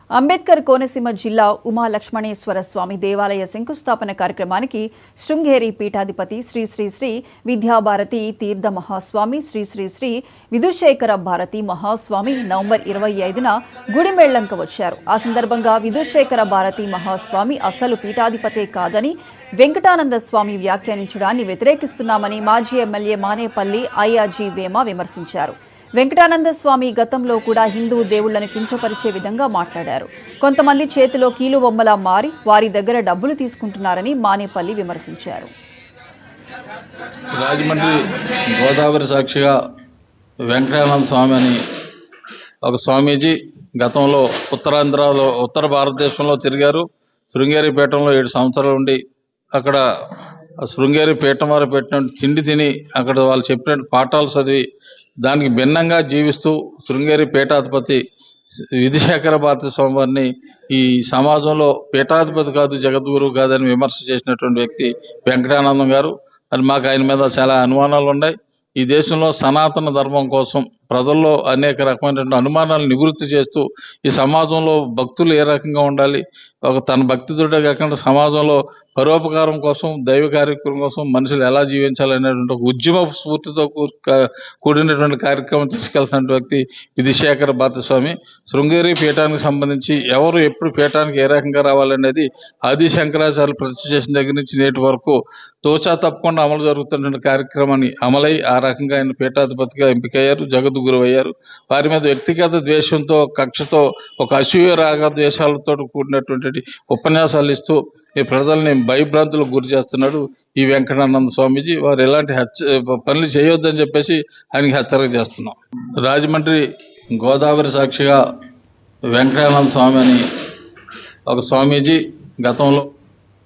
అంబేద్కర్ కోనసీమ జిల్లా ఉమాలక్ష్మణేశ్వర స్వామి దేవాలయ శంకుస్థాపన కార్యక్రమానికి శృంగేరి పీఠాధిపతి శ్రీ శ్రీ శ్రీ విద్యాభారతి తీర్థ మహాస్వామి శ్రీ శ్రీ శ్రీ విధుశేఖర భారతి మహాస్వామి నవంబర్ 25న గుడిమెళ్లంక వచ్చారు. ఆ సందర్భంగా విధుశేఖర భారతి మహాస్వామి అసలు పీఠాధిపతే కాదని వెంకటానంద స్వామి వ్యాఖ్యానించడాన్ని వ్యతిరేకిస్తున్నామని మాజీ ఎమ్మెల్యే మానేపల్లి అయ్యాజీ వేమ విమర్శించారు. వెంకటానంద స్వామి గతంలో కూడా హిందూ దేవుళ్లను కించపరిచే విధంగా మాట్లాడారు. కొంతమంది చేతిలో కీలుబొమ్మలా మారి వారి దగ్గర డబ్బులు తీసుకుంటున్నారని మానేపల్లి విమర్శించారు. రాజమండ్రి గోదావరి సాక్షిగా వెంకటానంద స్వామి అని ఒక స్వామీజీ గతంలో ఉత్తరాంధ్రలో ఉత్తర భారతదేశంలో తిరిగారు. శృంగేరి పీఠంలో 7 సంవత్సరాలు ఉండి అక్కడ శృంగేరి పీఠం వారు పెట్టిన తిండి తిని అక్కడ వాళ్ళు చెప్పిన పాఠాలు చదివి దానికి భిన్నంగా జీవిస్తూ శృంగేరి పీఠాధిపతి విధుశేఖర భారతి స్వామి వారిని ఈ సమాజంలో పీఠాధిపతి కాదు జగద్గురువు కాదని విమర్శ చేసినటువంటి వ్యక్తి వెంకటానందం గారు. అది మాకు ఆయన మీద చాలా అనుమానాలు ఉన్నాయి. ఈ దేశంలో సనాతన ధర్మం కోసం ప్రజల్లో అనేక రకమైనటువంటి అనుమానాలను నివృత్తి చేస్తూ ఈ సమాజంలో భక్తులు ఏ రకంగా ఉండాలి, తన భక్తిదుడే కాకుండా సమాజంలో పరోపకారం కోసం దైవ కార్యక్రమం కోసం మనుషులు ఎలా జీవించాలనేటువంటి ఒక ఉద్యమ స్ఫూర్తితో కూడినటువంటి కార్యక్రమం తీసుకెళ్తున్న వ్యక్తి విధుశేఖర భారతి స్వామి. శృంగేరి పీఠానికి సంబంధించి ఎవరు ఎప్పుడు పీఠానికి ఏ రకంగా రావాలనేది ఆది శంకరాచార్యులు ప్రతిష్ఠ చేసిన దగ్గర నుంచి నేటి వరకు తోచా తప్పకుండా అమలు జరుగుతున్న కార్యక్రమాన్ని అమలై ఆ రకంగా ఆయన పీఠాధిపతిగా ఎంపికయ్యారు, జగద్గురు అయ్యారు. వారి మీద వ్యక్తిగత ద్వేషంతో కక్షతో ఒక అసూయ రాగ ద్వేషాలతో కూడినటువంటి ఉపన్యాసాలు ఇస్తూ ఈ ప్రజల్ని భయభ్రాంతులకు గురి చేస్తున్నాడు ఈ వెంకటానంద స్వామీజీ. వారు ఎలాంటి పనులు చేయొద్దని చెప్పేసి ఆయనకి హెచ్చరిక చేస్తున్నాం. రాజమండ్రి గోదావరి సాక్షిగా వెంకటానంద స్వామి అని ఒక స్వామీజీ గతంలో